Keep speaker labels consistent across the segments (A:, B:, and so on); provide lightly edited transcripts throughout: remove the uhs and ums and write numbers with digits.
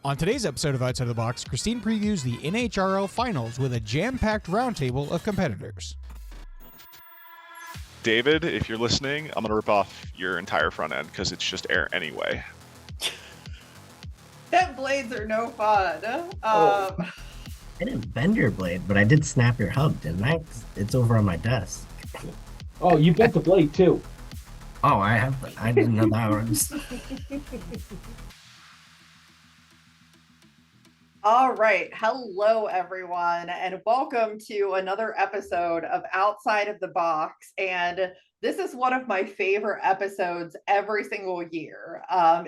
A: On today's episode of Outside the Box, Christine previews the NHRL finals with a jam-packed roundtable of competitors.
B: David, if you're listening, I'm going to rip off your entire front end because it's just air anyway.
C: Pet blades are no fun.
D: I didn't bend your blade, but I did snap your hub, didn't I? It's over on my desk.
E: Oh, you bent the blade too.
D: Oh, I didn't know that was.
C: All right. Hello, everyone, and welcome to another episode of Outside of the Box. And this is one of my favorite episodes every single year,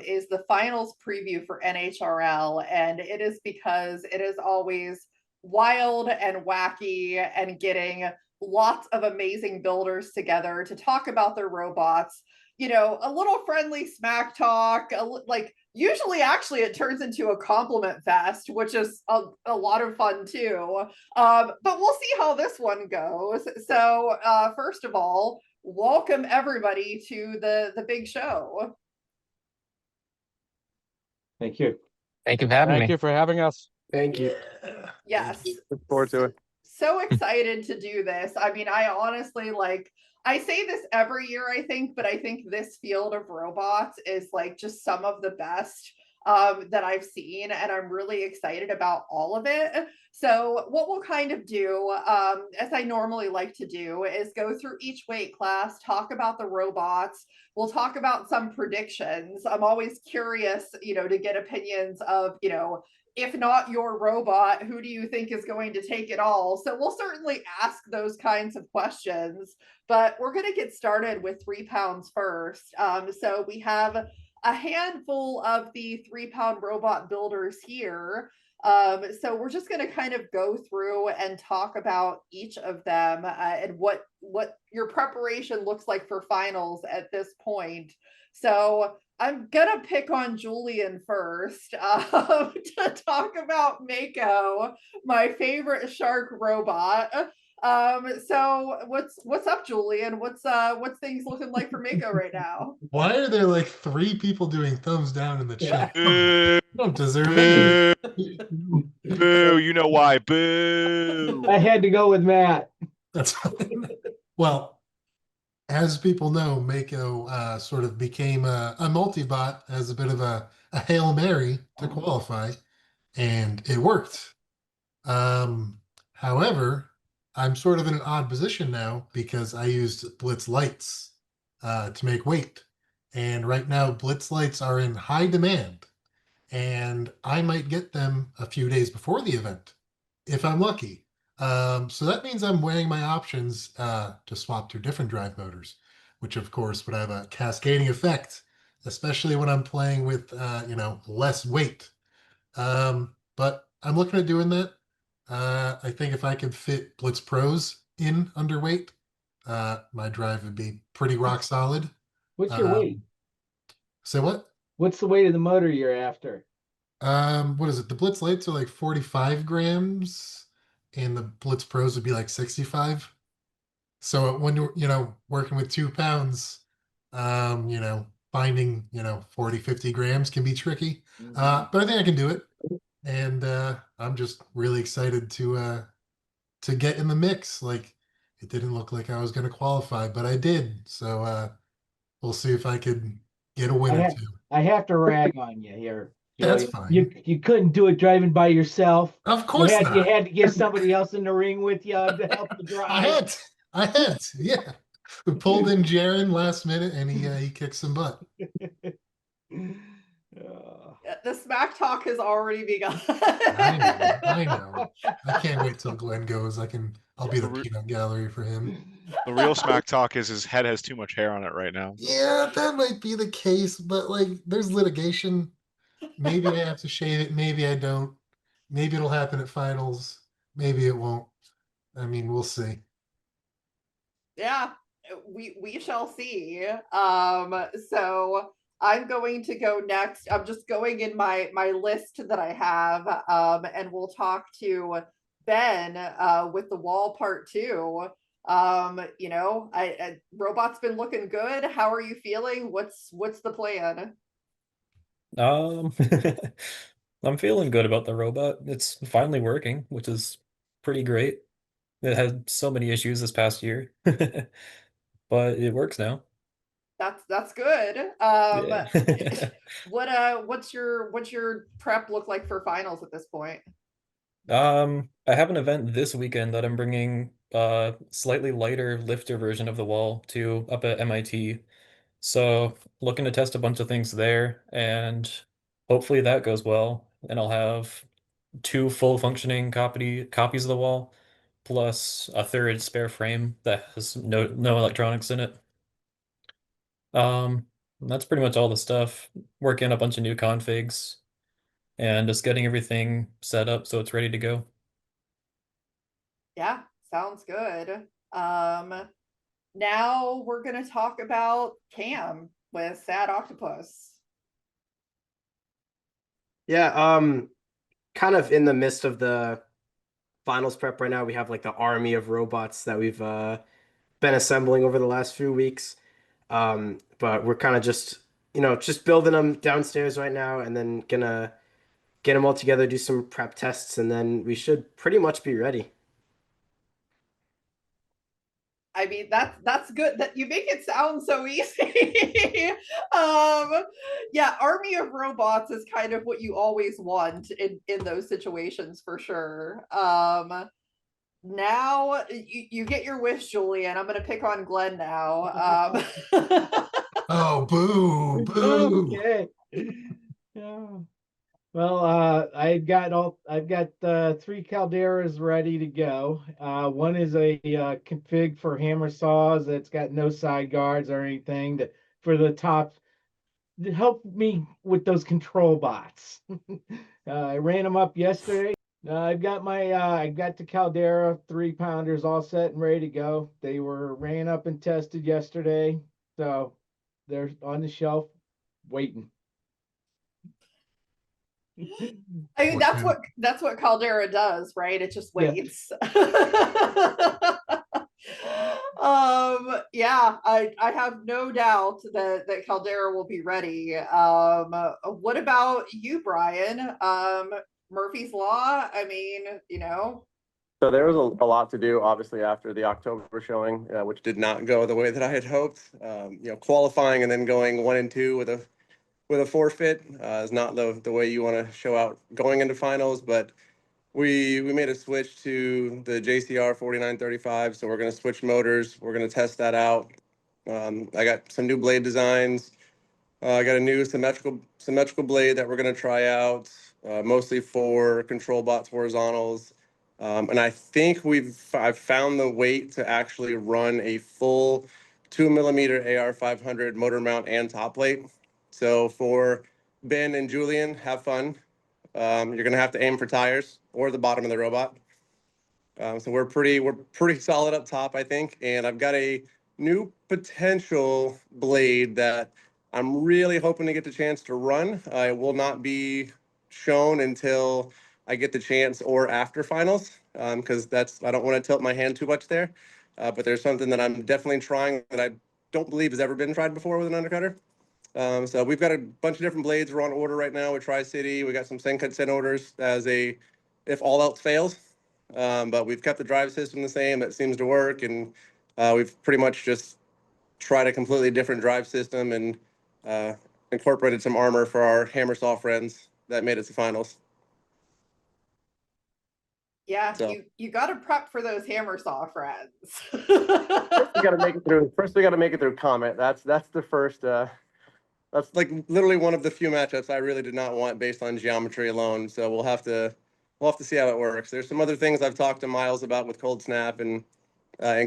C: is the finals preview for NHRL. And it is because it is always wild and wacky and getting lots of amazing builders together to talk about their robots. You know, a little friendly smack talk, usually actually it turns into a compliment fest, which is a lot of fun too. But we'll see how this one goes. So first of all, welcome everybody to the big show.
E: Thank you.
F: Thank you for having me.
G: Thank you for having us.
E: Thank you.
C: Yes.
G: Look forward to it.
C: So excited to do this. I mean, I honestly I say this every year, I think, but I think this field of robots is just some of the best that I've seen, and I'm really excited about all of it. So what we'll kind of do, as I normally like to do, is go through each weight class, talk about the robots. We'll talk about some predictions. I'm always curious, to get opinions of, if not your robot, who do you think is going to take it all? So we'll certainly ask those kinds of questions, but we're going to get started with 3 pounds first. So we have a handful of the 3-pound robot builders here. So we're just going to kind of go through and talk about each of them and what your preparation looks like for finals at this point. So I'm gonna pick on Julian first to talk about Mako, my favorite shark robot. So what's up, Julian? What's things looking like for Mako right now?
H: Why are there 3 people doing thumbs down in the chat?
B: Boo!
H: I don't deserve it.
B: Boo! You know why? Boo!
E: I had to go with Matt.
H: That's fine. Well, as people know, Mako sort of became a multi-bot as a bit of a Hail Mary to qualify, and it worked. However, I'm sort of in an odd position now because I used Blitz Lights to make weight. And right now, Blitz Lights are in high demand. And I might get them a few days before the event, if I'm lucky. So that means I'm weighing my options to swap to different drive motors, which of course would have a cascading effect, especially when I'm playing with, less weight. But I'm looking at doing that. I think if I could fit Blitz Pros in underweight, my drive would be pretty rock solid.
E: What's your weight?
H: Say what?
E: What's the weight of the motor you're after?
H: What is it? The Blitz Lights are 45 grams, and the Blitz Pros would be 65. So when you're, working with 2 pounds, finding, 40, 50 grams can be tricky. But I think I can do it. And I'm just really excited to get in the mix. It didn't look like I was going to qualify, but I did. So we'll see if I could get a win too.
E: I have to rag on you here.
H: That's fine.
E: You couldn't do it driving by yourself.
H: Of course not.
E: You had to get somebody else in the ring with you to help you drive.
H: I had, yeah. We pulled in Jaron last minute, and he kicked some butt.
C: The smack talk has already begun.
H: I know. I can't wait till Glenn goes. I'll be the peanut gallery for him.
B: The real smack talk is his head has too much hair on it right now.
H: Yeah, that might be the case, but there's litigation. Maybe I have to shave it. Maybe I don't. Maybe it'll happen at finals. Maybe it won't. I mean, we'll see.
C: Yeah, we shall see. So I'm going to go next. I'm just going in my list that I have, and we'll talk to Ben with the wall part 2. Robot's been looking good. How are you feeling? What's the plan?
F: I'm feeling good about the robot. It's finally working, which is pretty great. It had so many issues this past year, but it works now.
C: That's good.
F: Yeah.
C: What's your prep look like for finals at this point?
F: I have an event this weekend that I'm bringing a slightly lighter lifter version of the wall to up at MIT. So looking to test a bunch of things there, and hopefully that goes well. And I'll have two full functioning copies of the wall, plus a third spare frame that has no electronics in it. That's pretty much all the stuff. Working on a bunch of new configs and just getting everything set up so it's ready to go.
C: Yeah, sounds good. Now we're gonna talk about Cam with Sad Octopus.
G: Yeah, kind of in the midst of the finals prep right now. We have like the army of robots that we've been assembling over the last few weeks. But we're kind of just, just building them downstairs right now and then gonna get them all together, do some prep tests, and then we should pretty much be ready.
C: I mean, that's good that you make it sound so easy. um, yeah, army of robots is kind of what you always want in those situations for sure. Now you get your wish, Julian. I'm gonna pick on Glenn now.
H: Oh, boo, boo.
E: Okay. Yeah. Well, I've got three calderas ready to go. One is a config for hammer saws that's got no side guards or anything for the top to help me with those control bots. I ran them up yesterday. I've got the Caldera 3-pounders all set and ready to go. They were ran up and tested yesterday, so they're on the shelf waiting.
C: I mean,
H: Poor Cam.
C: that's what Caldera does, right? It just
E: Yeah.
C: waits. Yeah, I have no doubt that Caldera will be ready. What about you, Brian? Murphy's Law, I mean,
G: So there was a lot to do, obviously, after the October showing, which did not go the way that I had hoped. Qualifying and then going 1-2 with a forfeit is not the way you want to show out going into finals. But we made a switch to the JCR 4935, so we're going to switch motors. We're going to test that out. I got some new blade designs. I got a new symmetrical blade that we're going to try out, mostly for control bots horizontals. And I think I've found the weight to actually run a full 2mm AR 500 motor mount and top plate. So for Ben and Julian, have fun. You're gonna have to aim for tires or the bottom of the robot. So we're pretty solid up top, I think. And I've got a new potential blade that I'm really hoping to get the chance to run. It will not be shown until I get the chance or after finals, because I don't want to tilt my hand too much there. But there's something that I'm definitely trying that I don't believe has ever been tried before with an undercutter. So we've got a bunch of different blades. We're on order right now with Tri-City. We got some Sencut sent orders if all else fails. But we've kept the drive system the same. That seems to work. And we've pretty much just tried a completely different drive system and incorporated some armor for our hammer saw friends that made it to finals.
C: yeah,
G: So
C: you got to prep for those hammer saw friends.
G: first we got to make it through. First we got to make it through Comet. That's the first. That's like literally one of the few matchups I really did not want based on geometry alone. So we'll have to see how it works. There's some other things I've talked to Miles about with Cold Snap and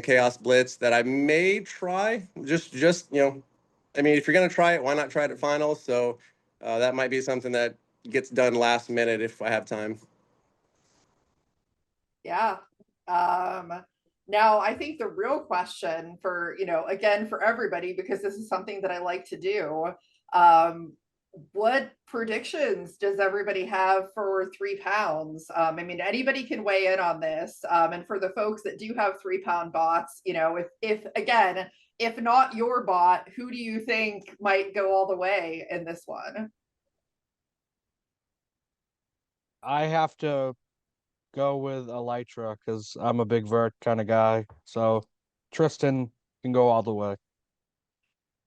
G: Chaos Blitz that I may try. Just I mean, if you're gonna try it, why not try it at finals? So that might be something that gets done last minute if I have time.
C: Yeah. Now I think the real question for, again, for everybody, because this is something that I like to do, what predictions does everybody have for 3 pounds? I mean, anybody can weigh in on this. And for the folks that do have 3-pound bots, if not your bot, who do you think might go all the way in this one?
I: I have to go with Elytra because I'm a big vert kind of guy. So Tristan can go all the way.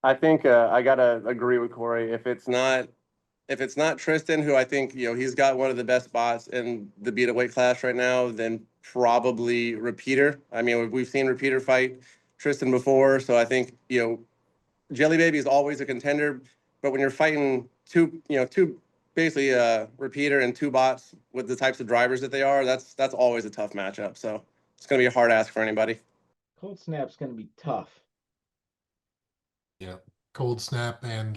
G: I think I gotta agree with Corey. If it's not Tristan, who I think he's got one of the best bots in the beta weight class right now, then probably Repeater. I mean, we've seen Repeater fight Tristan before, so I think Jelly Baby is always a contender. But when you're fighting two basically Repeater and two bots with the types of drivers that they are, that's always a tough matchup. So it's gonna be a hard ask for anybody.
E: Cold Snap's going to be tough.
H: Yeah, Cold Snap and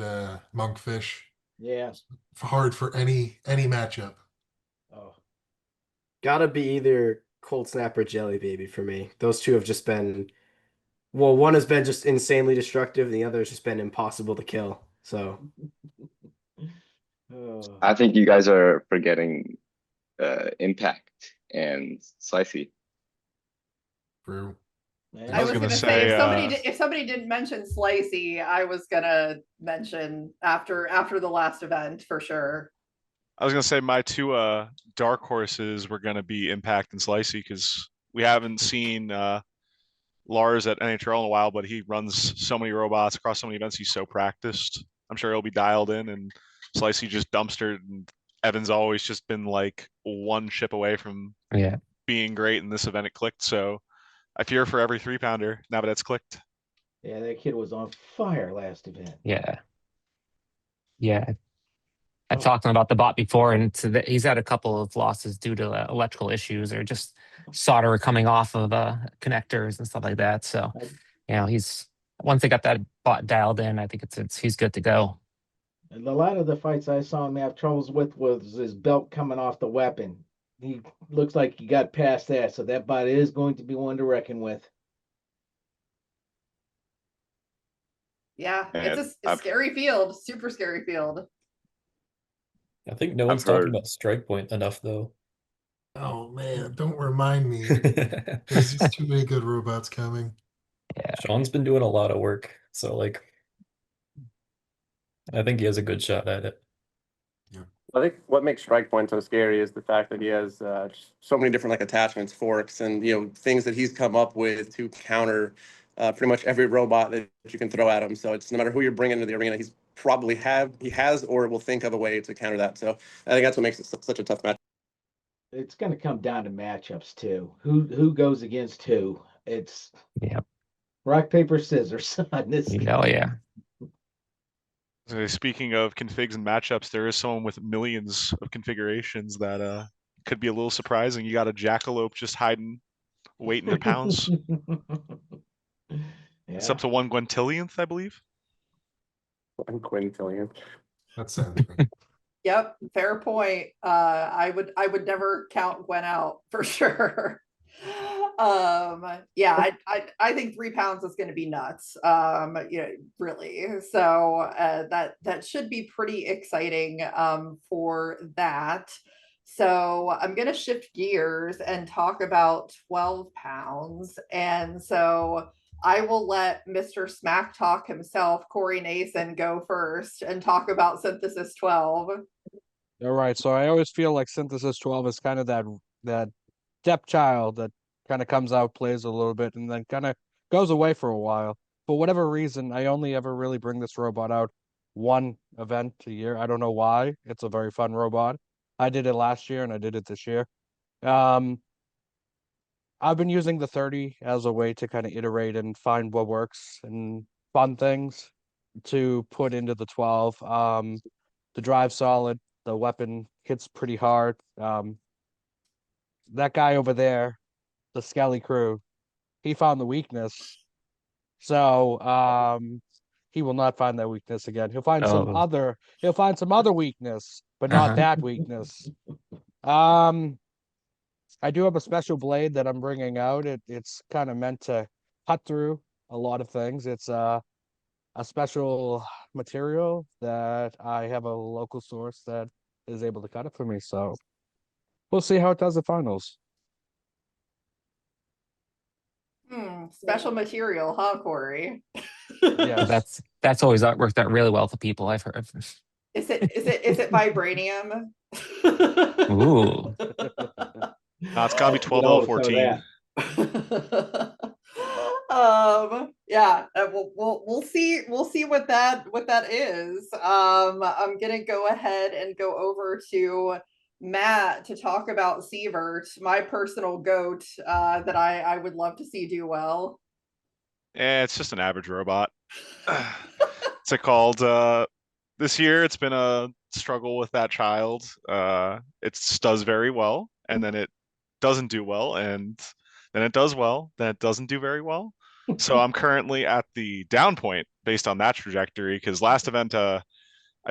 H: Monkfish.
E: Yeah.
H: Hard for any matchup.
E: Oh,
J: Gotta be either Cold Snap or Jelly Baby for me. Those two have just been, well, one has been just insanely destructive, and the other has just been impossible to kill. So
E: oh.
K: I think you guys are forgetting Impact and Slicey.
H: True.
C: I was
B: gonna
C: gonna
B: say,
C: say if somebody didn't mention Slicey, I was gonna mention after the last event for sure.
B: I was gonna say my two dark horses were gonna be Impact and Slicey because we haven't seen Lars at NHRL in a while, but he runs so many robots across so many events. He's so practiced. I'm sure he'll be dialed in. And Slicey just dumpstered, and Evan's always just been like one chip away from being great. In this event, it clicked. So I fear for every 3-pounder now that it's clicked.
E: Yeah, that kid was on fire last event.
L: Yeah. Yeah. I've
E: Oh.
L: talked to him about the bot before, and he's had a couple of losses due to electrical issues or just solder coming off of connectors and stuff like that. So, he's once they got that bot dialed in, I think he's good to go.
E: And a lot of the fights I saw him have troubles with was his belt coming off the weapon. He looks like he got past that, so that bot is going to be one to reckon with.
C: Yeah,
K: And
C: it's a scary field, super scary field.
F: I think no one's talking about Strike Point enough, though.
H: Oh man, don't remind me. There's just too many good robots coming.
L: Yeah.
F: Sean's been doing a lot of work, so I think he has a good shot at it.
G: I think what makes Strike Point so scary is the fact that he has so many different attachments, forks, and things that he's come up with to counter pretty much every robot that you can throw at him. So it's no matter who you're bringing into the arena, he's probably has or will think of a way to counter that. So I think that's what makes it such a tough match.
E: It's going to come down to matchups too. Who goes against who? It's rock paper scissors on this.
L: Yeah.
B: Speaking of configs and matchups, there is someone with millions of configurations that could be a little surprising. You got a jackalope just hiding, waiting to pounce. It's up to 1 quintillionth, I believe.
G: 1 quintillion.
H: That sounds right.
C: Yep, fair point. I would never count Gwen out for sure. Yeah, I think 3 pounds is going to be nuts. Really. So that should be pretty exciting for that. So I'm going to shift gears and talk about 12 pounds. And so I will let Mr. Smack Talk himself, Corey Nason, go first and talk about Synthesis 12.
I: All right. So I always feel like Synthesis 12 is kind of that stepchild that kind of comes out, plays a little bit, and then kind of goes away for a while. For whatever reason, I only ever really bring this robot out one event a year. I don't know why. It's a very fun robot. I did it last year and I did it this year. I've been using the 30 as a way to kind of iterate and find what works and fun things to put into the 12. The drive's solid. The weapon hits pretty hard. That guy over there, the Skelly crew, he found the weakness. So he will not find that weakness again. He'll find some other weakness, but not that weakness. I do have a special blade that I'm bringing out. It's kind of meant to cut through a lot of things. It's a special material that I have a local source that is able to cut it for me. So we'll see how it does at finals.
C: Special material, huh, Corey?
L: Yeah, that's always worked out really well for people, I've heard.
C: Is it vibranium?
L: Ooh.
B: No, it's gotta be
E: No,
B: 12L14.
C: Yeah, we'll see what that is. I'm gonna go ahead and go over to Matt to talk about Sievert, my personal goat, that I would love to see do well.
B: It's just an average robot. What's it called? This year it's been a struggle with that child. It does very well, and then it doesn't do well, and then it does well, then it doesn't do very well. So I'm currently at the down point based on that trajectory, because last event I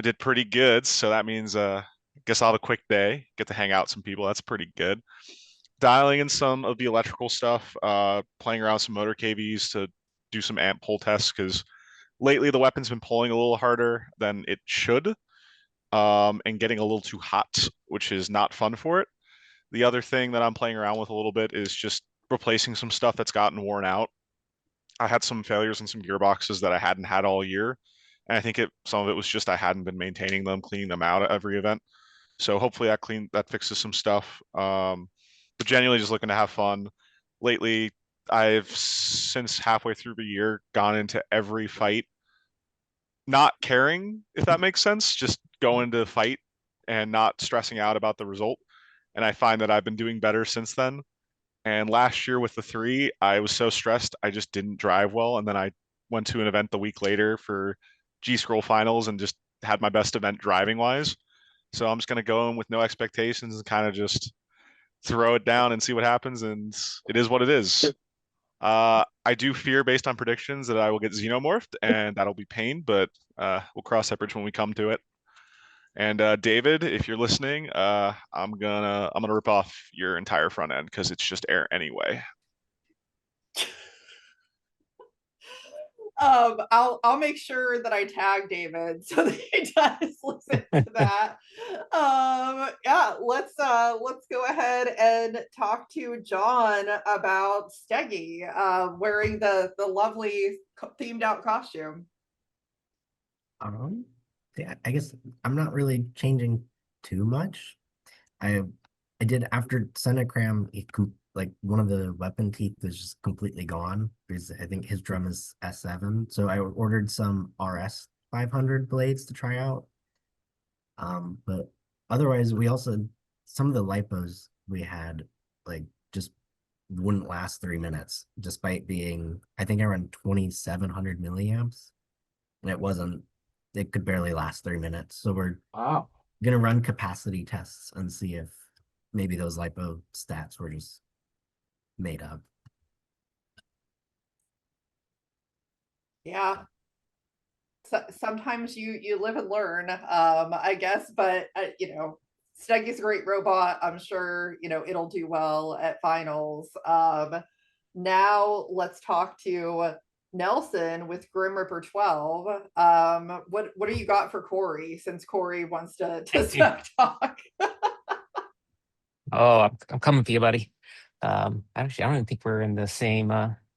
B: did pretty good, so that means I guess I'll have a quick day, get to hang out with some people. That's pretty good. Dialing in some of the electrical stuff, playing around some motor KVs to do some amp pull tests, because lately the weapon's been pulling a little harder than it should, and getting a little too hot, which is not fun for it. The other thing that I'm playing around with a little bit is just replacing some stuff that's gotten worn out. I had some failures in some gearboxes that I hadn't had all year. And I think some of it was just I hadn't been maintaining them, cleaning them out at every event. So hopefully that fixes some stuff. But genuinely just looking to have fun. Lately, I've since halfway through the year gone into every fight not caring, if that makes sense, just going to fight and not stressing out about the result. And I find that I've been doing better since then. And last year with the 3, I was so stressed, I just didn't drive well. And then I went to an event the week later for G Scroll finals and just had my best event driving wise. So I'm just going to go in with no expectations and kind of just throw it down and see what happens. And it is what it is. I do fear, based on predictions, that I will get xenomorphed, and that'll be pain, but we'll cross that bridge when we come to it. And David, if you're listening, I'm gonna rip off your entire front end because it's just air anyway.
C: I'll make sure that I tag David so that he does listen to that. Yeah, let's go ahead and talk to John about Steggy wearing the lovely themed out costume.
D: Yeah, I guess I'm not really changing too much. I did after Senecram, like one of the weapon teeth is just completely gone because I think his drum is S7. So I ordered some RS 500 blades to try out. But otherwise, we also some of the lipos we had like just wouldn't last 3 minutes, despite being I think I run 2700 milliamps, and it could barely last 3 minutes. So we're gonna run capacity tests and see if maybe those lipo stats were just made up.
C: Yeah. So, sometimes you live and learn, I guess, but Steggy's a great robot. I'm sure it'll do well at finals. Now let's talk to Nelson with Grim Reaper 12. What do you got for Corey, since Corey wants to smack talk?
L: Oh, I'm coming for you, buddy. Actually, I don't even think we're in the same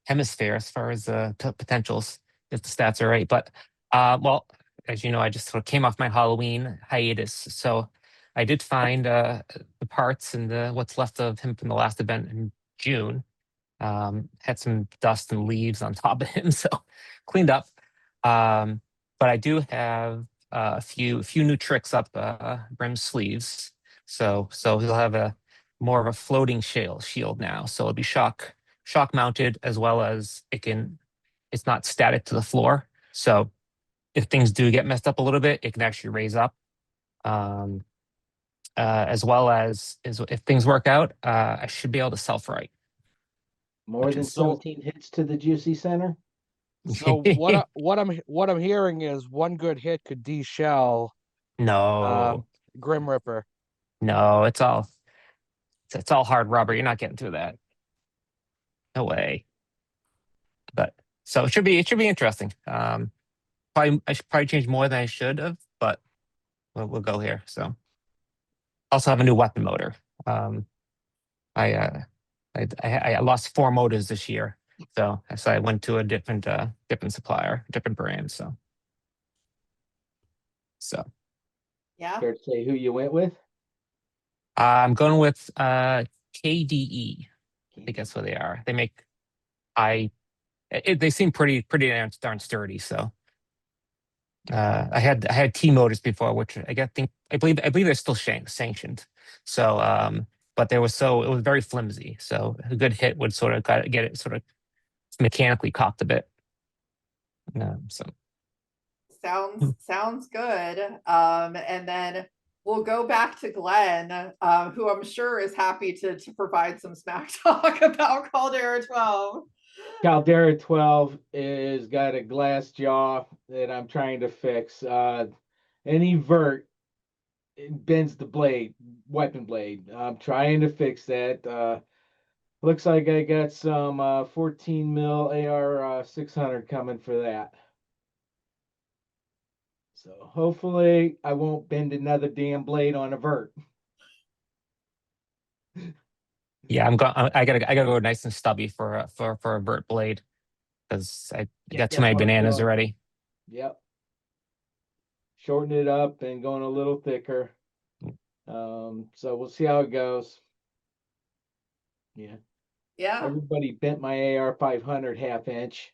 L: hemisphere as far as potentials, if the stats are right. But well, as you know, I just sort of came off my Halloween hiatus, so I did find the parts and what's left of him from the last event in June. Had some dust and leaves on top of him, so cleaned up. But I do have a few new tricks up Brim's sleeves. So he'll have more of a floating shield now. So it'll be shock mounted, as well as it's not static to the floor. So if things do get messed up a little bit, it can actually raise up. As well as if things work out, I should be able to self-right.
E: More than 17 hits to the juicy center.
I: So what I'm hearing is one good hit could de-shell
L: No.
I: Grim Reaper.
L: No, it's all hard rubber. You're not getting through that. No way. But so it should be interesting. I should probably change more than I should have, but we'll go here. So also have a new weapon motor. I lost 4 motors this year, so I went to a different supplier, different brand. So
C: Yeah.
E: Care to say who you went with?
L: I'm going with KDE. I think that's what they are. They make they seem pretty darn sturdy. So I had T Motors before, which I believe they're still sanctioned. So but it was very flimsy. So a good hit would sort of get it sort of mechanically cocked a bit. So
C: Sounds good. And then we'll go back to Glenn, who I'm sure is happy to provide some smack talk about Caldera 12.
E: Caldera 12 is got a glass jaw that I'm trying to fix. Any vert it bends the blade, weapon blade. I'm trying to fix that. Looks like I got some 14 mil AR 600 coming for that. So hopefully I won't bend another damn blade on a vert.
L: yeah, I gotta go nice and stubby for a vert blade because I got too many bananas already.
E: Yep. Shorten it up and going a little thicker. So we'll see how it goes. Yeah.
C: Yeah.
E: Everybody bent my AR 500 half inch.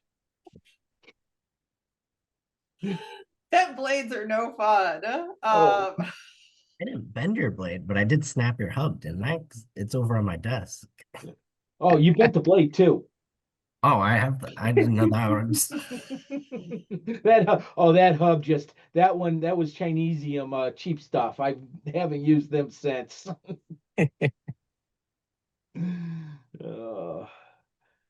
C: Bent blades are no fun.
D: I didn't bend your blade, but I did snap your hub, didn't I? 'Cause it's over on my desk.
E: Oh, you bent the blade too.
D: Oh, I didn't know that was.
E: that hub that was Chinesium cheap stuff. I haven't used them since.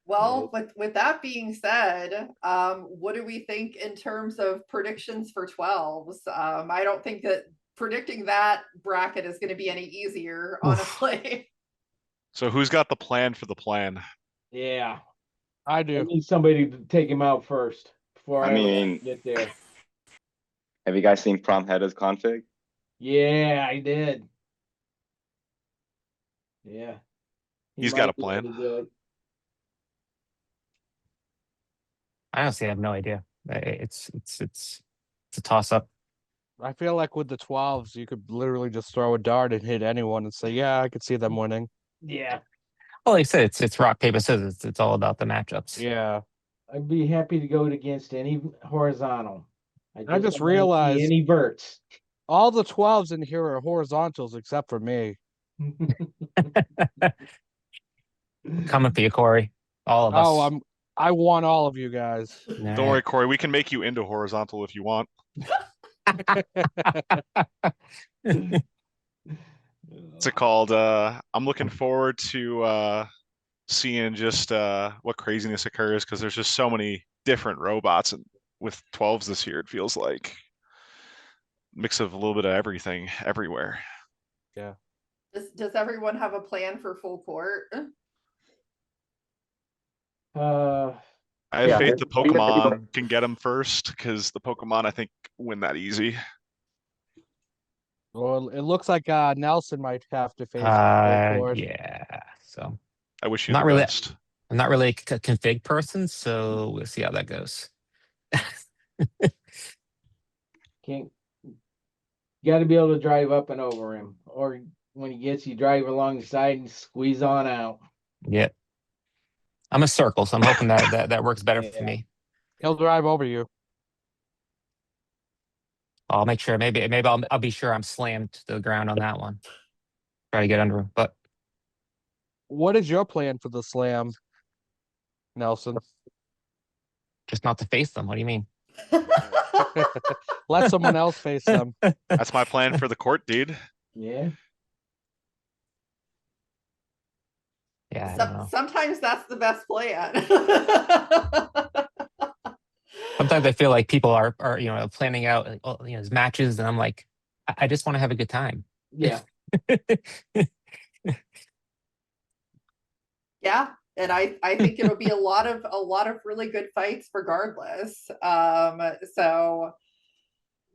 C: Well, with that being said, what do we think in terms of predictions for 12s? I don't think that predicting that bracket is going to be any easier, honestly.
B: So who's got the plan for the plan?
E: Yeah,
I: I
E: I
I: do.
E: need somebody to take him out first before
K: I
E: I
K: mean-
E: get there.
K: Have you guys seen Prom Heada's config?
E: Yeah, I did. Yeah.
B: He's got a
E: might be able
B: plan.
E: to do it.
L: I honestly have no idea. It's a toss up.
I: I feel like with the 12s, you could literally just throw a dart and hit anyone and say, "Yeah, I could see them winning."
E: Yeah.
L: Well, like I said, it's rock paper scissors. It's all about the matchups.
I: Yeah.
E: I'd be happy to go against any horizontal.
I: I just
E: don't wanna see
I: realized
E: any verts.
I: all the 12s in here are horizontals except for me.
L: Coming for you, Corey. All of us.
I: Oh, I want all of you guys.
B: Don't worry, Corey. We can make you into horizontal if you want. What's it called? I'm looking forward to seeing just what craziness occurs because there's just so many different robots with 12s this year. It feels like mix of a little bit of everything everywhere.
I: Yeah.
C: Does everyone have a plan for full court?
B: I have faith the Pokemon can get them first because the Pokemon I think win that easy.
I: Well, it looks like Nelson might have to face full court.
L: Yeah. So
B: I wish you the best.
L: I'm not really a config person, so we'll see how that goes.
E: You got to be able to drive up and over him, or when he gets you, drive alongside and squeeze on out.
L: Yeah. I'm a circle, so I'm hoping that works better for me.
I: He'll drive over you.
L: I'll make sure. Maybe I'll be sure I'm slammed to the ground on that one. Try to get under him, but
I: what is your plan for the slam, Nelson?
L: Just not to face them. What do you mean?
I: Let someone else face them.
B: That's my plan for the court, dude.
E: Yeah.
L: Yeah, I don't know.
C: Sometimes that's the best plan.
L: Sometimes I feel like people are planning out matches, and I'm like, I just want to have a good time.
E: Yeah.
C: Yeah, and I think it'll be a lot of really good fights regardless. So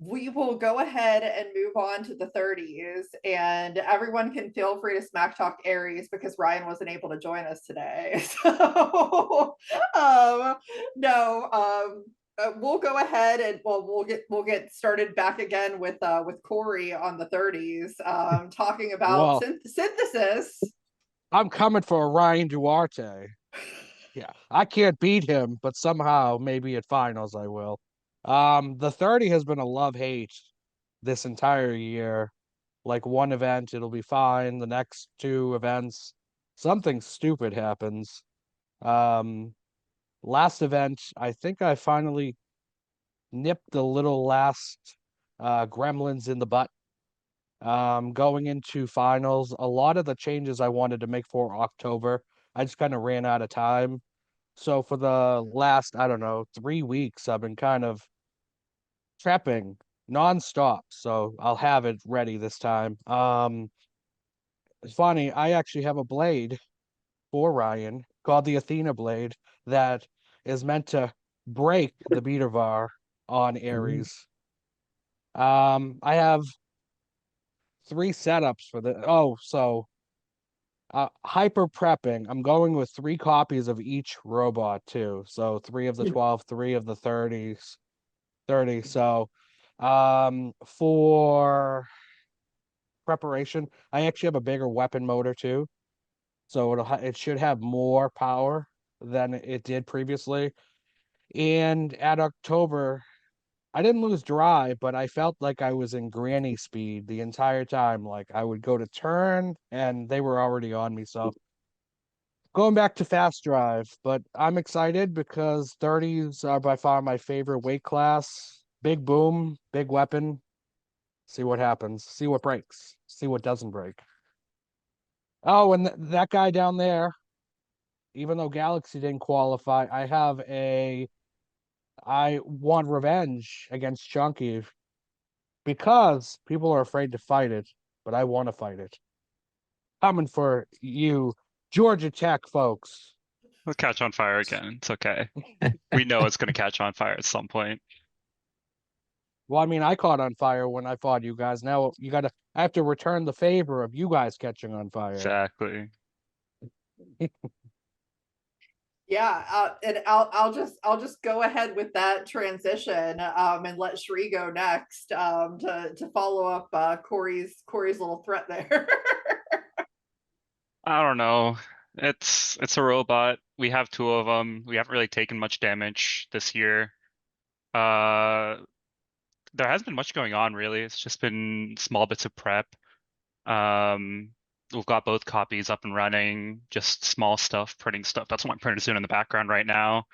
C: we will go ahead and move on to the 30s, and everyone can feel free to smack talk Aries because Ryan wasn't able to join us today. So we'll go ahead and we'll get started back again with Corey on the 30s, talking about
I: Well,
C: synthesis.
I: I'm coming for Ryan Duarte. Yeah, I can't beat him, but somehow maybe at finals I will. The 30 has been a love-hate this entire year. Like one event, it'll be fine. The next two events, something stupid happens. Last event, I think I finally nipped the little last gremlins in the butt. Going into finals, a lot of the changes I wanted to make for October, I just kind of ran out of time. So for the last, I don't know, 3 weeks, I've been kind of prepping nonstop. So I'll have it ready this time. It's funny, I actually have a blade for Ryan called the Athena blade that is meant to break the beater var on Ares. I have 3 setups for the hyper prepping. I'm going with 3 copies of each robot too. So 3 of the 12, 3 of the 30s, 30. So for preparation, I actually have a bigger weapon motor too. So it should have more power than it did previously. And at October, I didn't lose drive, but I felt like I was in granny speed the entire time. Like I would go to turn and they were already on me. So going back to fast drive, but I'm excited because 30s are by far my favorite weight class. Big boom, big weapon. See what happens. See what breaks. See what doesn't break. Oh, and that guy down there, even though Galaxy didn't qualify, I want revenge against Chunky because people are afraid to fight it, but I want to fight it. Coming for you, Georgia Tech folks.
M: Let's catch on fire again. It's okay. We know it's going to catch on fire at some point.
I: Well, I mean, I caught on fire when I fought you guys. Now I have to return the favor of you guys catching on fire.
M: Exactly.
C: Yeah, and I'll just go ahead with that transition, and let Shree go next, to follow up Corey's little threat there.
M: I don't know. It's a robot. We have 2 of them. We haven't really taken much damage this year. There hasn't been much going on really. It's just been small bits of prep. We've got both copies up and running, just small stuff, printing stuff. That's what my printer's doing in the background right now.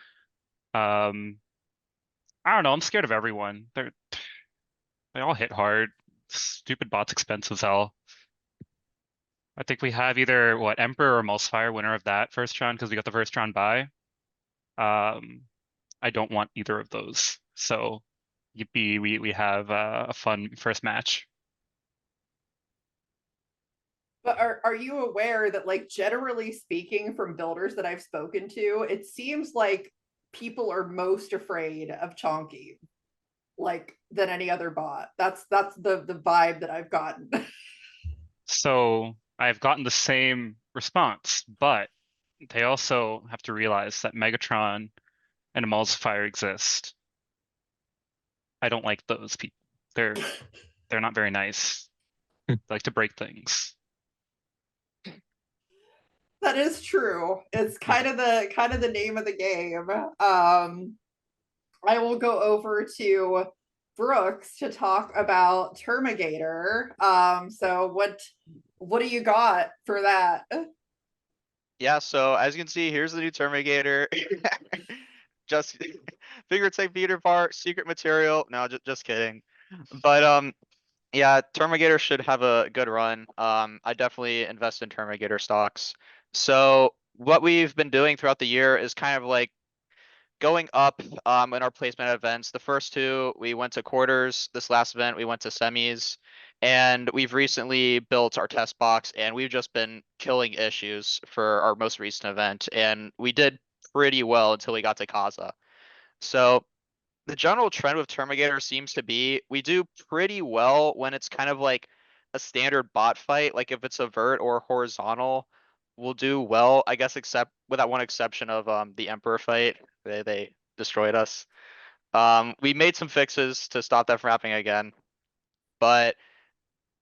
M: I don't know. I'm scared of everyone. They all hit hard. Stupid bot's expensive as hell. I think we have either Emperor or Emulsifier, winner of that first round because we got the first round bye. I don't want either of those. So yippee, we have a fun first match.
C: But are you aware that, like, generally speaking, from builders that I've spoken to, it seems like people are most afraid of Chonky, like, than any other bot. That's the vibe that I've gotten.
M: So I've gotten the same response, but they also have to realize that Megatron and Emulsifier exist. I don't like those people. They're not very nice. They like to break things.
C: That is true. It's kind of the name of the game. I will go over to Brooks to talk about Termigator. So what do you got for that?
N: Yeah, so as you can see, here's the new Termigator. Just figure type beater part, secret material. No, just kidding. But yeah, Termigator should have a good run. I definitely invest in Termigator stocks. So what we've been doing throughout the year is kind of like going up in our placement events. The first 2 we went to quarters. This last event we went to semis, and we've recently built our test box, and we've just been killing issues for our most recent event, and we did pretty well until we got to Kaza. So the general trend with Termigator seems to be we do pretty well when it's kind of like a standard bot fight. Like if it's a vert or horizontal, we'll do well, I guess, except with that one exception of the Emperor fight. They destroyed us. We made some fixes to stop that from happening again. But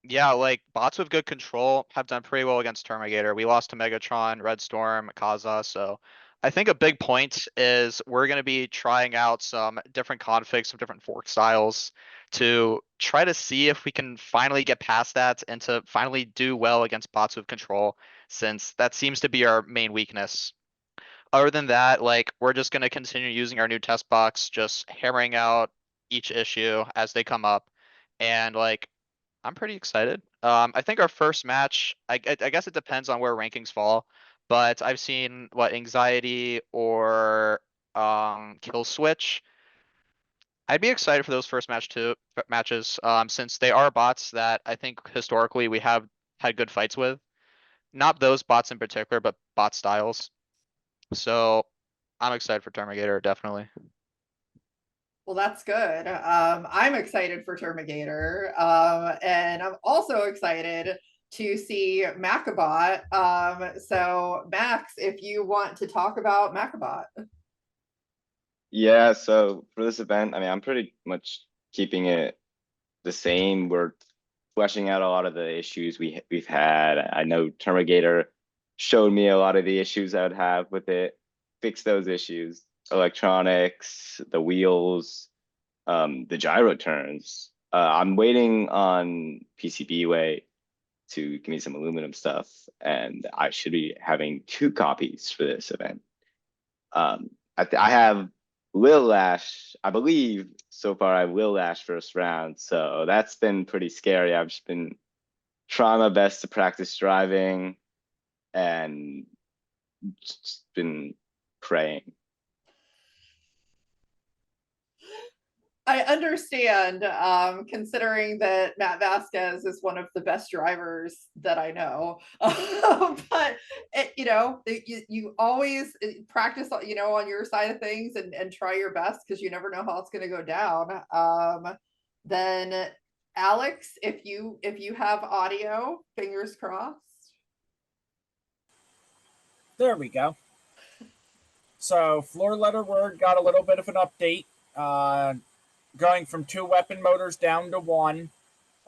N: yeah, like bots with good control have done pretty well against Terminator. We lost to Megatron, Red Storm, Kaza, so I think a big point is we're gonna be trying out some different configs, some different fork styles to try to see if we can finally get past that and to finally do well against bots with control, since that seems to be our main weakness. Other than that, like, we're just gonna continue using our new test box, just hammering out each issue as they come up. And like, I'm pretty excited. I think our first match, I guess it depends on where rankings fall, but I've seen what Anxiety or Kill Switch. I'd be excited for those first matches, since they are bots that I think historically we have had good fights with. Not those bots in particular, but bot styles. So I'm excited for Terminator, definitely.
C: Well, that's good. I'm excited for Terminator, and I'm also excited to see Macabot. So Max, if you want to talk about Macabot.
K: Yeah, so for this event, I mean, I'm pretty much keeping it the same. We're fleshing out a lot of the issues we've had. I know Terminator showed me a lot of the issues I would have with it. Fix those issues. Electronics, the wheels, the gyro turns. I'm waiting on PCBWay to give me some aluminum stuff, and I should be having 2 copies for this event. I have Will Lash, I believe so far I will Lash first round, so that's been pretty scary. I've just been trying my best to practice driving and just been praying.
C: I understand, considering that Matt Vasquez is one of the best drivers that I know. But you always practice, on your side of things and try your best, because you never know how it's going to go down. Then Alex, if you have audio, fingers crossed.
O: There we go. So Floor Letter Word got a little bit of an update. Going from 2 weapon motors down to 1,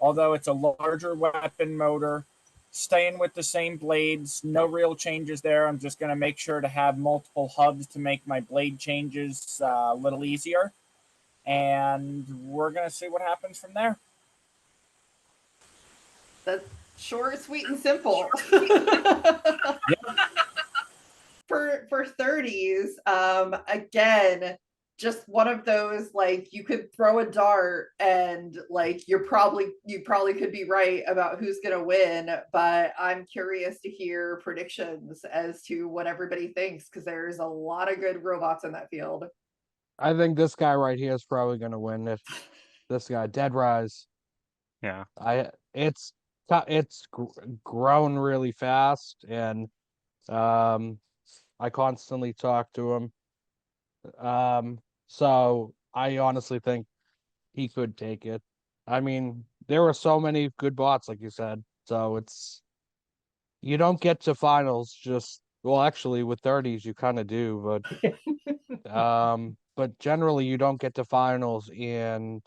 O: although it's a larger weapon motor. Staying with the same blades, no real changes there. I'm just going to make sure to have multiple hubs to make my blade changes a little easier. And we're going to see what happens from there.
C: That's short, sweet, and simple. For 30s, again, just one of those, like, you could throw a dart and like you probably could be right about who's gonna win, but I'm curious to hear predictions as to what everybody thinks, because there's a lot of good robots in that field.
I: I think this guy right here is probably gonna win it. This guy, Dead Rise.
M: Yeah.
I: It's grown really fast, and I constantly talk to him. So I honestly think he could take it. I mean, there were so many good bots, like you said. So you don't get to finals actually with 30s you kind of do, but generally you don't get to finals and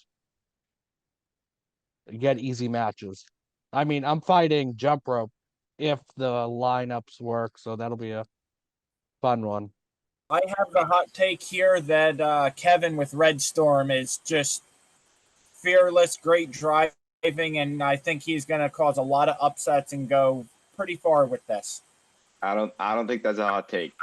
I: get easy matches. I mean, I'm fighting jump rope if the lineups work, so that'll be a fun one.
O: I have the hot take here that Kevin with Red Storm is just fearless, great driving, and I think he's going to cause a lot of upsets and go pretty far with this.
K: I don't think that's a hot take.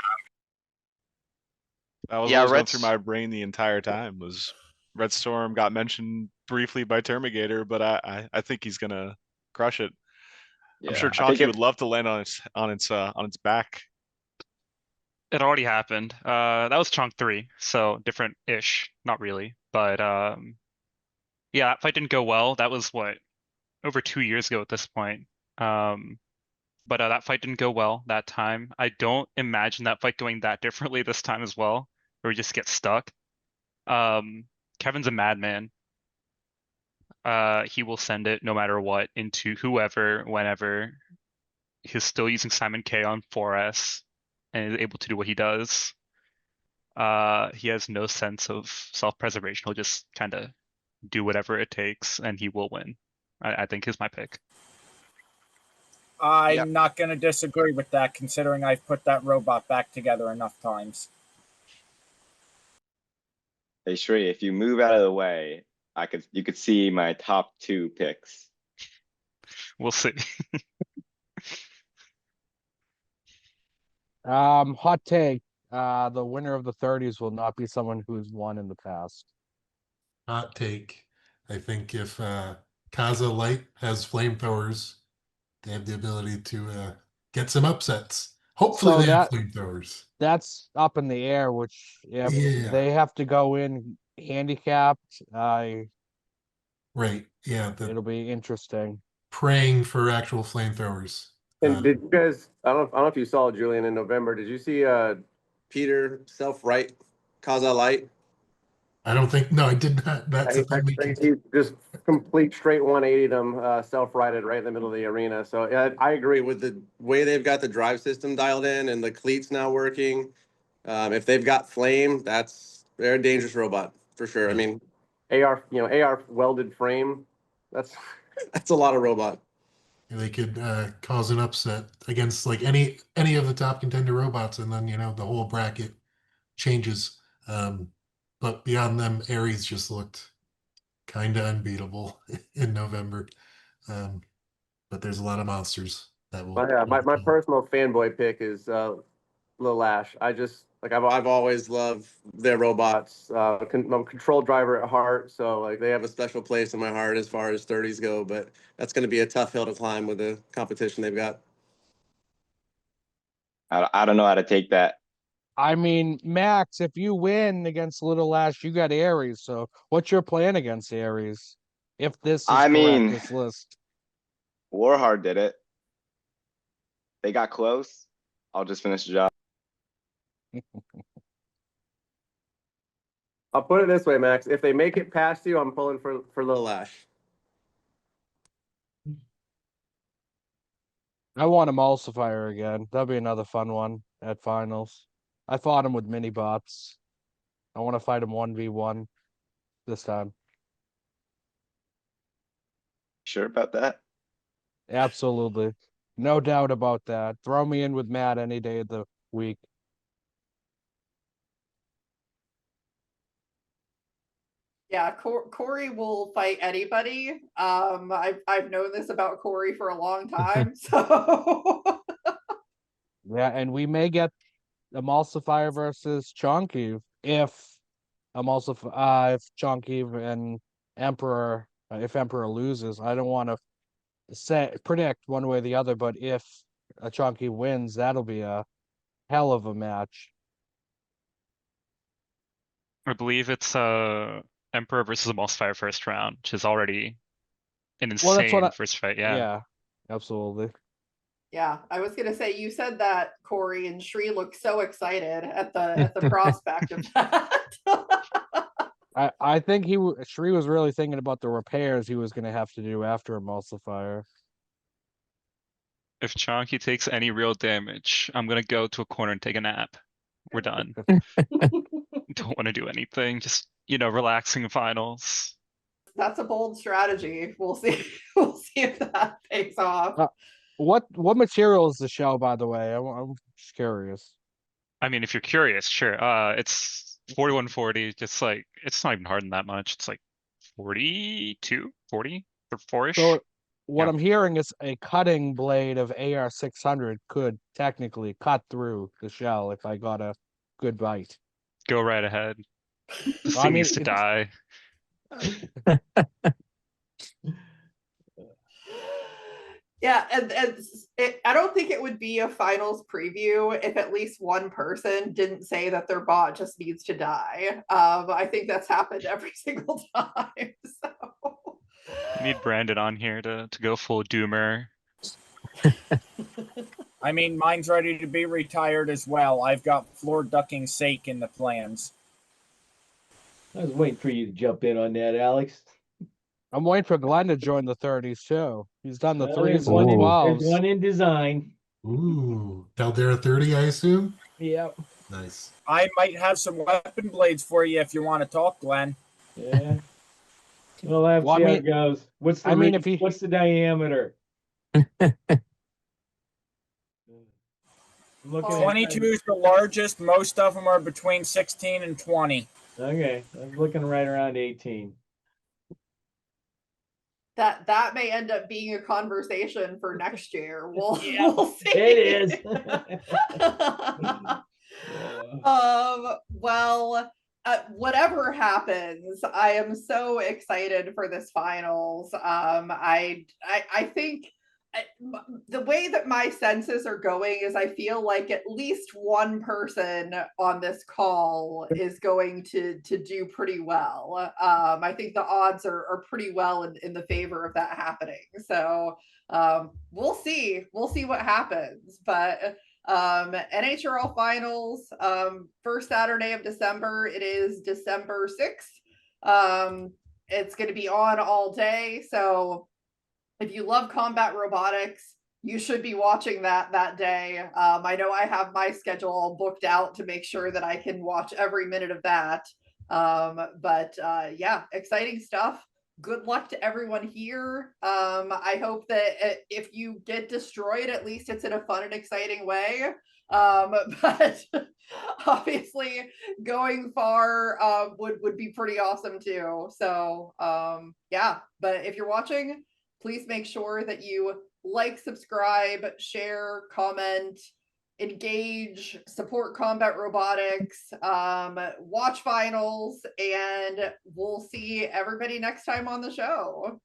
B: That was what was going through my brain the entire time. Was Red Storm got mentioned briefly by Terminator, but I think he's gonna crush it.
K: Yeah,
B: I'm sure Chonky would love to land on its back.
M: It already happened. That was Chunk 3, so different-ish, not really. But yeah, that fight didn't go well. That was what, over 2 years ago at this point. But that fight didn't go well that time. I don't imagine that fight going that differently this time as well, where we just get stuck. Kevin's a madman. He will send it no matter what into whoever, whenever. He's still using Simon K on 4S and is able to do what he does. He has no sense of self-preservation. He'll just kind of do whatever it takes, and he will win. I think is my pick.
O: I'm not going to disagree with that, considering I've put that robot back together enough times.
K: Hey Shree, if you move out of the way, you could see my top 2 picks.
M: We'll see.
I: Hot take. The winner of the 30s will not be someone who's won in the past.
H: Hot take. I think if Kaza Light has flamethrowers, they have the ability to get some upsets. Hopefully
I: So
H: they have flamethrowers.
I: That's up in the air, which if
H: Yeah.
I: they have to go in handicapped,
H: Right. Yeah.
I: it'll be interesting.
H: Praying for actual flamethrowers.
G: And did you guys? I don't know if you saw Julian in November. Did you see Peter self-right Kaza Light?
H: I don't think. No, I did not. That's
G: He,
H: a thing we can.
G: he just complete straight 180 them self-righted right in the middle of the arena. So I agree with the way they've got the drive system dialed in and the cleats now working. If they've got flame, they're a dangerous robot for sure. I mean, AR welded frame. That's a lot of robot.
H: They could cause an upset against like any of the top contender robots, and then the whole bracket changes. But beyond them, Ares just looked kind of unbeatable in November. But there's a lot of monsters that will.
G: My personal fanboy pick is Lil Ash. I've always loved their robots. I'm a control driver at heart, so like they have a special place in my heart as far as 30s go. But that's going to be a tough hill to climb with the competition they've got.
K: I don't know how to take that.
I: I mean, Max, if you win against Little Ash, you got Ares. So what's your plan against Ares? If this is correct, this list.
K: Warhard did it. They got close. I'll just finish the job.
G: I'll put it this way, Max. If they make it past you, I'm pulling for Lil Ash.
I: I want Emulsifier again. That'll be another fun one at finals. I fought him with mini bots. I want to fight him 1v1 this time.
K: Sure about that?
I: Absolutely. No doubt about that. Throw me in with Matt any day of the week.
C: Yeah, Corey will fight anybody. I've known this about Corey for a long time, so
I: Yeah, and we may get Emulsifier versus Chonky if Chonky and Emperor if Emperor loses. I don't want to predict one way or the other, but if a Chonky wins, that'll be a hell of a match.
M: I believe it's Emperor versus Emulsifier first round, which is already an insane first fight.
I: Yeah, absolutely.
C: Yeah, I was gonna say you said that Corey and Shree looked so excited at the prospect of that.
I: I think Shree was really thinking about the repairs he was gonna have to do after Emulsifier.
M: If Chonky takes any real damage, I'm gonna go to a corner and take a nap. We're done. Don't want to do anything. Just relaxing finals.
C: That's a bold strategy. We'll see. We'll see if that pays off.
I: What material is the shell, by the way? I'm just curious.
M: I mean, if you're curious, sure. It's 4140. Just like it's not even harder than that much. It's like 42, 40 or 4-ish.
I: So what I'm hearing is a cutting blade of AR 600 could technically cut through the shell if I got a good bite.
M: Go right ahead. This thing needs to die.
C: Yeah, and I don't think it would be a finals preview if at least one person didn't say that their bot just needs to die. I think that's happened every single time. So.
M: You need Brandon on here to go full doomer.
O: I mean, mine's ready to be retired as well. I've got floor ducking sake in the plans.
P: I was waiting for you to jump in on that, Alex.
I: I'm waiting for Glenn to join the 30s too. He's done the 3s
P: There's
I: and 12s.
P: one in design.
H: Ooh, Caldera 30, I assume?
P: Yep.
H: Nice.
O: I might have some weapon blades for you if you want to talk, Glenn.
P: Yeah. We'll have to
I: Well, I
P: see how
I: mean-
P: it goes. What's the
I: I mean,
P: reach?
I: if he-
P: What's the diameter? I'm looking at
O: 22 is the largest. Most of them are between 16 and 20.
P: Okay, I'm looking right around 18.
C: That may end up being a conversation for next year. We'll
P: Yeah,
C: we'll see.
P: It is.
C: Well, whatever happens, I am so excited for this finals. I think the way that my senses are going is I feel like at least one person on this call is going to do pretty well. I think the odds are pretty well in the favor of that happening. So we'll see what happens, but NHRL finals, first Saturday of December. It is December 6th. It's going to be on all day. So if you love combat robotics, you should be watching that day. I know I have my schedule all booked out to make sure that I can watch every minute of that. But yeah, exciting stuff. Good luck to everyone here. I hope that if you get destroyed, at least it's in a fun and exciting way. But obviously going far would be pretty awesome too. So yeah, but if you're watching, please make sure that you like, subscribe, share, comment, engage, support combat robotics, watch finals, and we'll see everybody next time on the show.